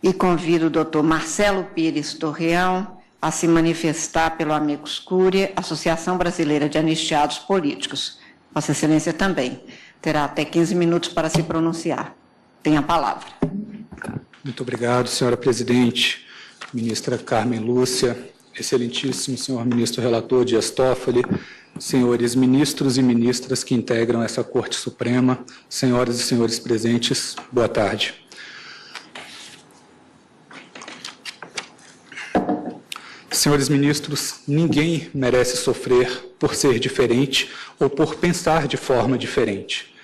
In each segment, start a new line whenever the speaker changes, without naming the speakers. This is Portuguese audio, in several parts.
E convido o Dr. Marcelo Pires Torreão a se manifestar pelo Amicus Curiae, Associação Brasileira de Anistiados Políticos. Vossa Excelência também terá até 15 minutos para se pronunciar. Tem a palavra.
Muito obrigado, senhora presidente, ministra Carmen Lúcia, excelentíssimo senhor ministro relator Dias Toffoli, senhores ministros e ministras que integram essa Corte Suprema, senhoras e senhores presentes, boa tarde. Senhores ministros, ninguém merece sofrer por ser diferente ou por pensar de forma diferente.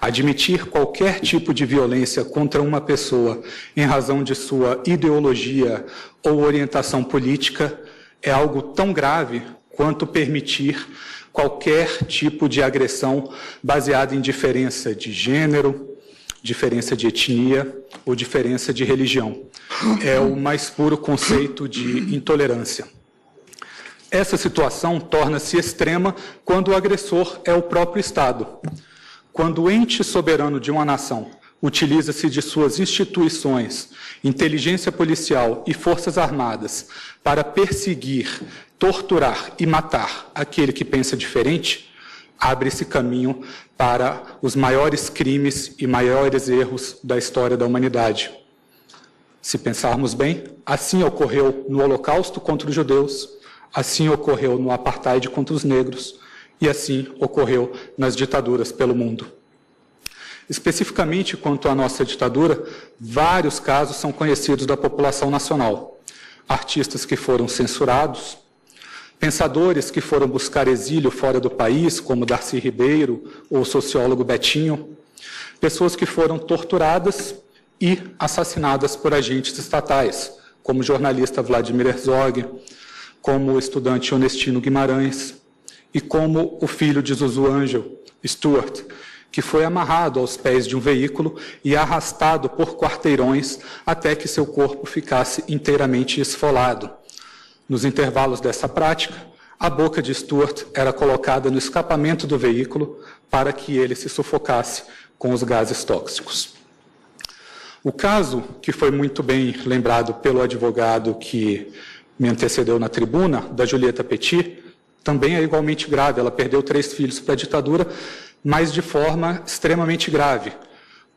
Admitir qualquer tipo de violência contra uma pessoa em razão de sua ideologia ou orientação política é algo tão grave quanto permitir qualquer tipo de agressão baseada em diferença de gênero, diferença de etnia ou diferença de religião. É o mais puro conceito de intolerância. Essa situação torna-se extrema quando o agressor é o próprio Estado. Quando o ente soberano de uma nação utiliza-se de suas instituições, inteligência policial e forças armadas para perseguir, torturar e matar aquele que pensa diferente, abre-se caminho para os maiores crimes e maiores erros da história da humanidade. Se pensarmos bem, assim ocorreu no Holocausto contra os judeus, assim ocorreu no Apartheid contra os negros e assim ocorreu nas ditaduras pelo mundo. Especificamente quanto à nossa ditadura, vários casos são conhecidos da população nacional. Artistas que foram censurados, pensadores que foram buscar exílio fora do país, como Darcy Ribeiro ou o sociólogo Betinho, pessoas que foram torturadas e assassinadas por agentes estatais, como o jornalista Vladimir Herzog, como o estudante Honestino Guimarães e como o filho de Zuzu Angel, Stuart, que foi amarrado aos pés de um veículo e arrastado por quarteirões até que seu corpo ficasse inteiramente esfolado. Nos intervalos dessa prática, a boca de Stuart era colocada no escapamento do veículo para que ele se sufocasse com os gases tóxicos. O caso, que foi muito bem lembrado pelo advogado que me antecedeu na tribuna, da Julieta Petit, também é igualmente grave. Ela perdeu 3 filhos para a ditadura, mas de forma extremamente grave.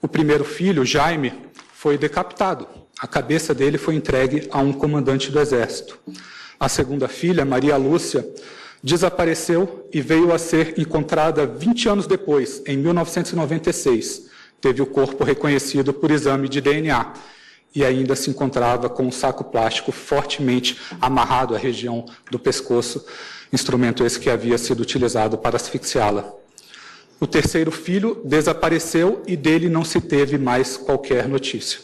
O primeiro filho, Jaime, foi decapitado. A cabeça dele foi entregue a um comandante do Exército. A segunda filha, Maria Lúcia, desapareceu e veio a ser encontrada 20 anos depois, em 1996. Teve o corpo reconhecido por exame de DNA e ainda se encontrava com um saco plástico fortemente amarrado à região do pescoço, instrumento esse que havia sido utilizado para asfixiá-la. O terceiro filho desapareceu e dele não se teve mais qualquer notícia.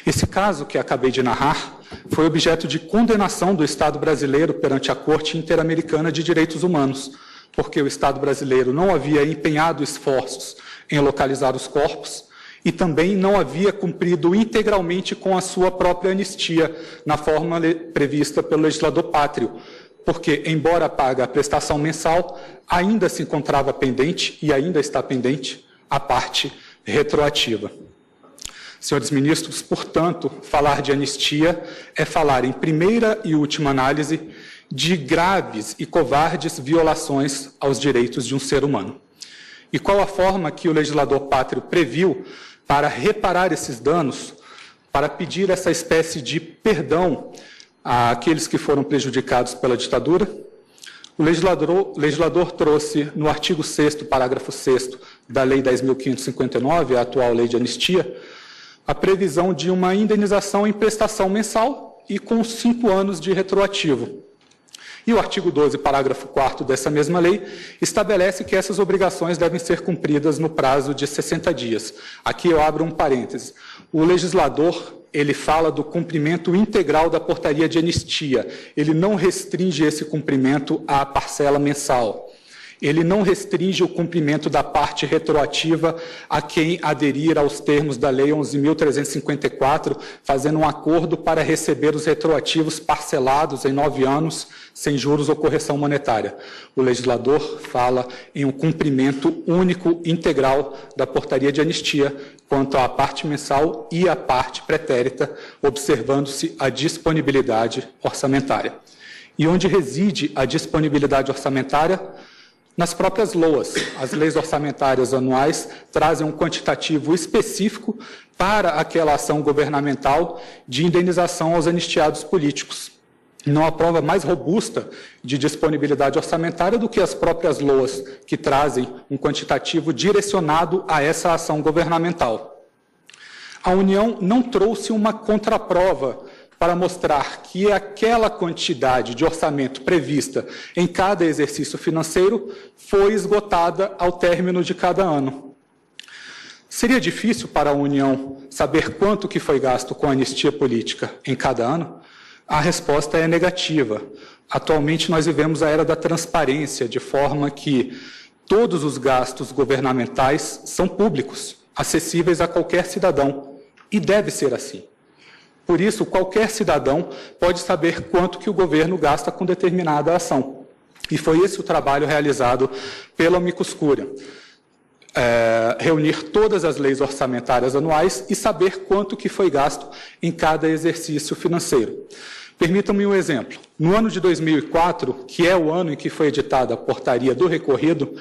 Esse caso que acabei de narrar foi objeto de condenação do Estado brasileiro perante a Corte Interamericana de Direitos Humanos, porque o Estado brasileiro não havia empenhado esforços em localizar os corpos e também não havia cumprido integralmente com a sua própria anistia, na forma prevista pelo legislador pátrio, porque, embora paga a prestação mensal, ainda se encontrava pendente, e ainda está pendente, a parte retroativa. Senhores ministros, portanto, falar de anistia é falar, em primeira e última análise, de graves e covardes violações aos direitos de um ser humano. E qual a forma que o legislador pátrio previu para reparar esses danos, para pedir essa espécie de perdão àqueles que foram prejudicados pela ditadura? O legislador trouxe, no artigo 6º, parágrafo 6º da Lei 10.559, a atual Lei de Anistia, a previsão de uma indenização em prestação mensal e com 5 anos de retroativo. E o artigo 12, parágrafo 4º dessa mesma lei, estabelece que essas obrigações devem ser cumpridas no prazo de 60 dias. Aqui eu abro um parêntese. O legislador, ele fala do cumprimento integral da portaria de anistia. Ele não restringe esse cumprimento à parcela mensal. ele não restringe o cumprimento da parte retroativa a quem aderir aos termos da Lei 11.354, fazendo um acordo para receber os retroativos parcelados em 9 anos, sem juros ou correção monetária. O legislador fala em um cumprimento único, integral, da portaria de anistia, quanto à parte mensal e à parte pretérita, observando-se a disponibilidade orçamentária. E onde reside a disponibilidade orçamentária? Nas próprias LOAs. As leis orçamentárias anuais trazem um quantitativo específico para aquela ação governamental de indenização aos anistiados políticos. Não há prova mais robusta de disponibilidade orçamentária do que as próprias LOAs, que trazem um quantitativo direcionado a essa ação governamental. A União não trouxe uma contraprova para mostrar que aquela quantidade de orçamento prevista em cada exercício financeiro foi esgotada ao término de cada ano. Seria difícil para a União saber quanto que foi gasto com a anistia política em cada ano? A resposta é negativa. Atualmente nós vivemos a era da transparência, de forma que todos os gastos governamentais são públicos, acessíveis a qualquer cidadão, e deve ser assim. Por isso, qualquer cidadão pode saber quanto que o governo gasta com determinada ação. E foi esse o trabalho realizado pela Amicus Curiae. Reunir todas as leis orçamentárias anuais e saber quanto que foi gasto em cada exercício financeiro. Permitam-me um exemplo. No ano de 2004, que é o ano em que foi editada a portaria do recorrido,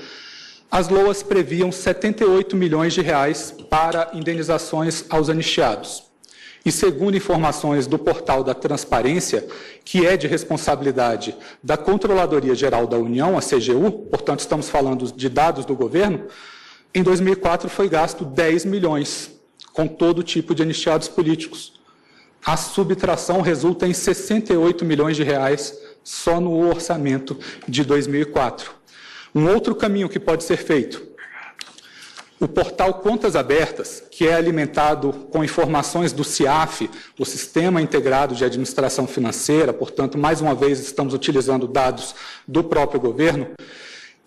as LOAs previam 78 milhões de reais para indenizações aos anistiados. E segundo informações do Portal da Transparência, que é de responsabilidade da Controladoria Geral da União, a CGU, portanto estamos falando de dados do governo, em 2004 foi gasto 10 milhões com todo tipo de anistiados políticos. A subtração resulta em 68 milhões de reais só no orçamento de 2004. Um outro caminho que pode ser feito: o portal Contas Abertas, que é alimentado com informações do CIAF, o Sistema Integrado de Administração Financeira, portanto, mais uma vez estamos utilizando dados do próprio governo,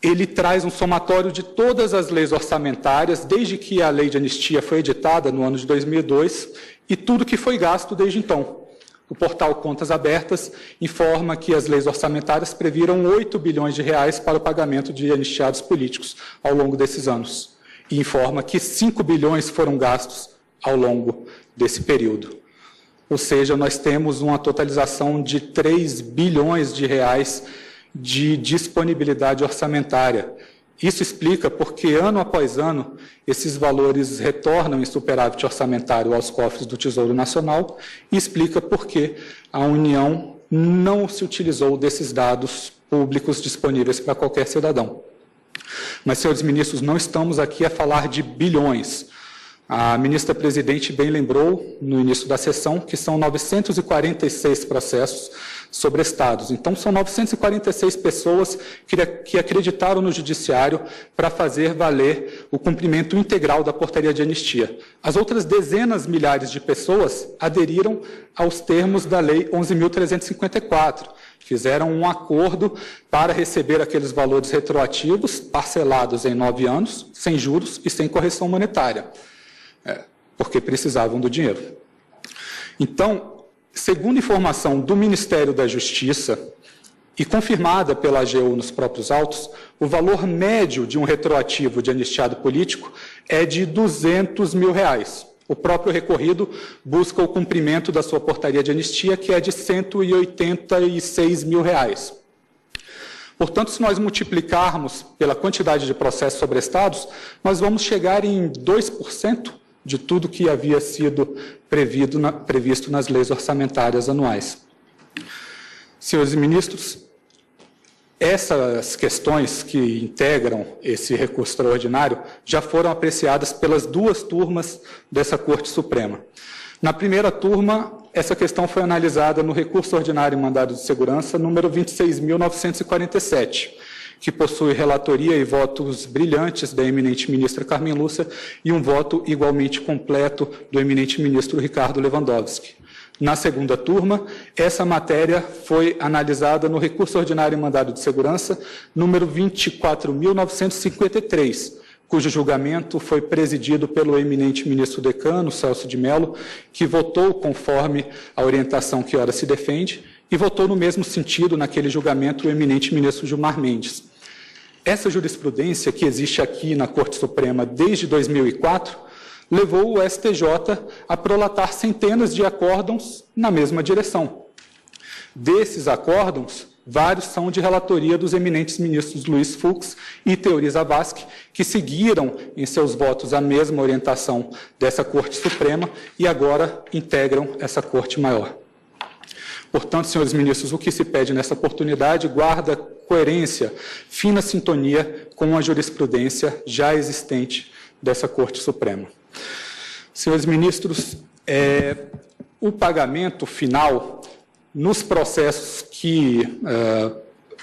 ele traz um somatório de todas as leis orçamentárias, desde que a lei de anistia foi editada no ano de 2002, e tudo que foi gasto desde então. O portal Contas Abertas informa que as leis orçamentárias previram 8 bilhões de reais para o pagamento de anistiados políticos ao longo desses anos. E informa que 5 bilhões foram gastos ao longo desse período. Ou seja, nós temos uma totalização de 3 bilhões de reais de disponibilidade orçamentária. Isso explica porque, ano após ano, esses valores retornam em superávit orçamentário aos cofres do Tesouro Nacional e explica por que a União não se utilizou desses dados públicos disponíveis para qualquer cidadão. Mas, senhores ministros, não estamos aqui a falar de bilhões. A ministra-presidente bem lembrou, no início da sessão, que são 946 processos sobrestados. Então, são 946 pessoas que acreditaram no judiciário para fazer valer o cumprimento integral da portaria de anistia. As outras dezenas milhares de pessoas aderiram aos termos da Lei 11.354, fizeram um acordo para receber aqueles valores retroativos, parcelados em 9 anos, sem juros e sem correção monetária, porque precisavam do dinheiro. Então, segundo informação do Ministério da Justiça, e confirmada pela AGU nos próprios autos, o valor médio de um retroativo de anistiado político é de R$200 mil. O próprio recorrido busca o cumprimento da sua portaria de anistia, que é de R$186 mil. Portanto, se nós multiplicarmos pela quantidade de processos sobrestados, nós vamos chegar em 2% de tudo que havia sido previsto nas leis orçamentárias anuais. Senhores ministros, essas questões que integram esse recurso extraordinário já foram apreciadas pelas 2 turmas dessa Corte Suprema. Na primeira turma, essa questão foi analisada no recurso ordinário em mandado de segurança número 26.947, que possui relatoria e votos brilhantes da eminente ministra Carmen Lúcia e um voto igualmente completo do eminente ministro Ricardo Lewandowski. Na segunda turma, essa matéria foi analisada no recurso ordinário em mandado de segurança, número 24.953, cujo julgamento foi presidido pelo eminente ministro decano, Celso de Mello, que votou conforme a orientação que ora se defende, e votou no mesmo sentido naquele julgamento o eminente ministro Gilmar Mendes. Essa jurisprudência, que existe aqui na Corte Suprema desde 2004, levou o STJ a prolatar centenas de acórdãos na mesma direção. Desses acórdãos, vários são de relatoria dos eminentes ministros Luiz Fux e Teori Zavascki, que seguiram em seus votos a mesma orientação dessa Corte Suprema e agora integram essa Corte Maior. Portanto, senhores ministros, o que se pede nessa oportunidade guarda coerência, fina sintonia com a jurisprudência já existente dessa Corte Suprema. Senhores ministros, o pagamento final nos processos que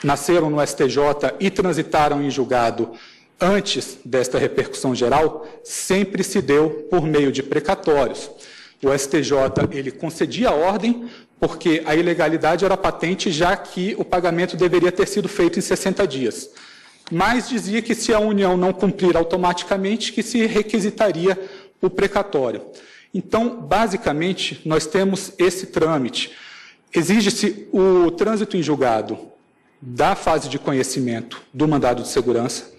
nasceram no STJ e transitaram em julgado antes desta repercussão geral, sempre se deu por meio de precatórios. O STJ ele concedia a ordem porque a ilegalidade era patente, já que o pagamento deveria ter sido feito em 60 dias. Mas dizia que se a União não cumprir automaticamente, que se requisitaria o precatório. Então, basicamente, nós temos esse trâmite. Exige-se o trânsito em julgado da fase de conhecimento do mandado de segurança.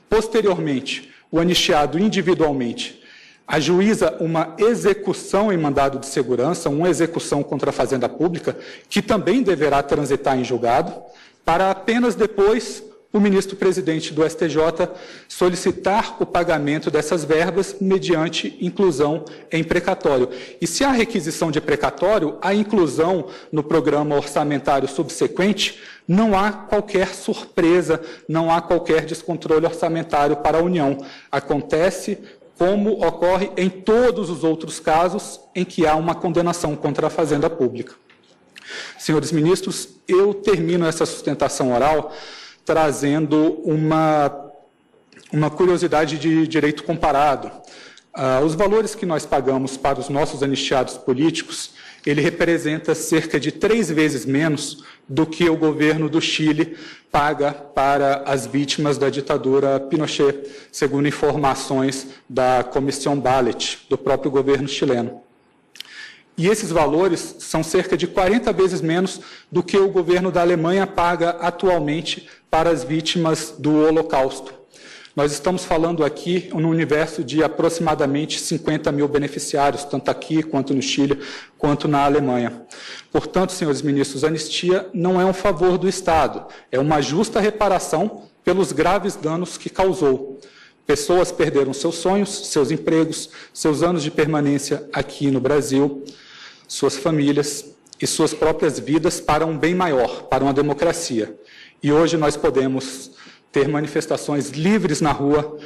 Posteriormente, o anistiado individualmente ajuiza uma execução em mandado de segurança, uma execução contra a Fazenda Pública, que também deverá transitar em julgado, para apenas depois o ministro-presidente do STJ solicitar o pagamento dessas verbas mediante inclusão em precatório. E se há requisição de precatório, a inclusão no programa orçamentário subsequente, não há qualquer surpresa, não há qualquer descontrole orçamentário para a União. Acontece como ocorre em todos os outros casos em que há uma condenação contra a Fazenda Pública. Senhores ministros, eu termino essa sustentação oral trazendo uma curiosidade de direito comparado. Os valores que nós pagamos para os nossos anistiados políticos, ele representa cerca de 3 vezes menos do que o governo do Chile paga para as vítimas da ditadura Pinochet, segundo informações da Comissão Ballet, do próprio governo chileno. E esses valores são cerca de 40 vezes menos do que o governo da Alemanha paga atualmente para as vítimas do Holocausto. Nós estamos falando aqui no universo de aproximadamente 50 mil beneficiários, tanto aqui, quanto no Chile, quanto na Alemanha. Portanto, senhores ministros, a anistia não é um favor do Estado, é uma justa reparação pelos graves danos que causou. Pessoas perderam seus sonhos, seus empregos, seus anos de permanência aqui no Brasil, suas famílias e suas próprias vidas para um bem maior, para uma democracia. E hoje nós podemos ter manifestações livres na rua,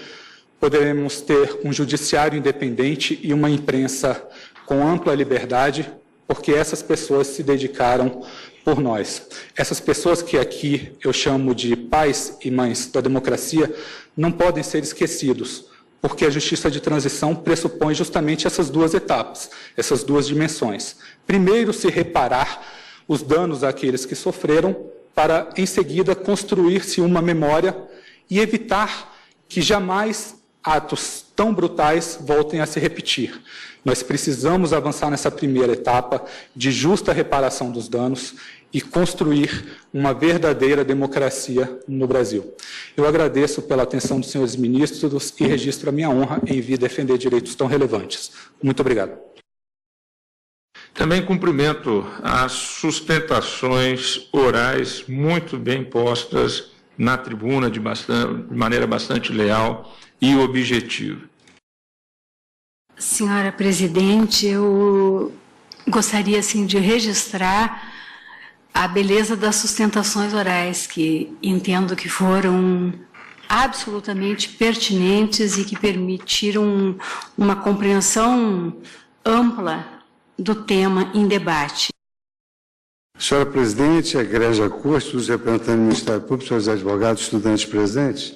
poderemos ter um judiciário independente e uma imprensa com ampla liberdade, porque essas pessoas se dedicaram por nós. Essas pessoas que aqui eu chamo de pais e mães da democracia não podem ser esquecidos, porque a justiça de transição pressupõe justamente essas duas etapas, essas duas dimensões. Primeiro, se reparar os danos àqueles que sofreram, para, em seguida, construir-se uma memória e evitar que jamais atos tão brutais voltem a se repetir. Nós precisamos avançar nessa primeira etapa de justa reparação dos danos e construir uma verdadeira democracia no Brasil. Eu agradeço pela atenção dos senhores ministros e registro a minha honra em vir defender direitos tão relevantes. Muito obrigado.
Também cumprimento as sustentações orais muito bem postas na tribuna de maneira bastante leal e objetiva.
Senhora presidente, eu gostaria assim, de registrar a beleza das sustentações orais, que entendo que foram absolutamente pertinentes e que permitiram uma compreensão ampla do tema em debate.
Senhora presidente, egregia corte, os representantes do Ministério Público, senhores advogados, estudantes presentes.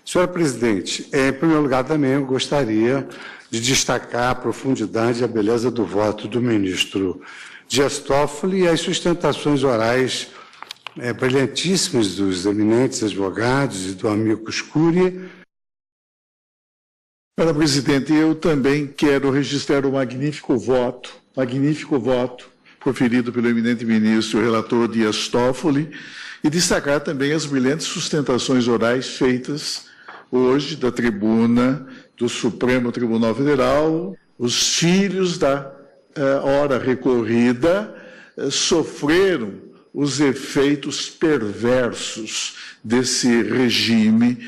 Senhora presidente, em primeiro lugar também eu gostaria de destacar a profundidade e a beleza do voto do ministro Dias Toffoli e as sustentações orais brilhantíssimas dos eminentes advogados e do amicus curiae.
Senhora presidente, eu também quero registrar o magnífico voto proferido pelo eminente ministro e relator Dias Toffoli e destacar também as brilhantes sustentações orais feitas hoje da tribuna do Supremo Tribunal Federal. Os filhos da hora recorrida sofreram os efeitos perversos desse regime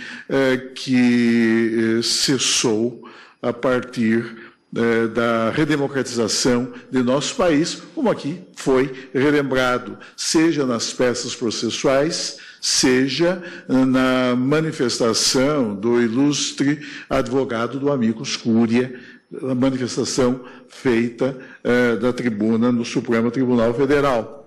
que cessou a partir da redemocratização de nosso país, como aqui foi relembrado, seja nas peças processuais, seja na manifestação do ilustre advogado do amicus curiae, a manifestação feita da tribuna no Supremo Tribunal Federal.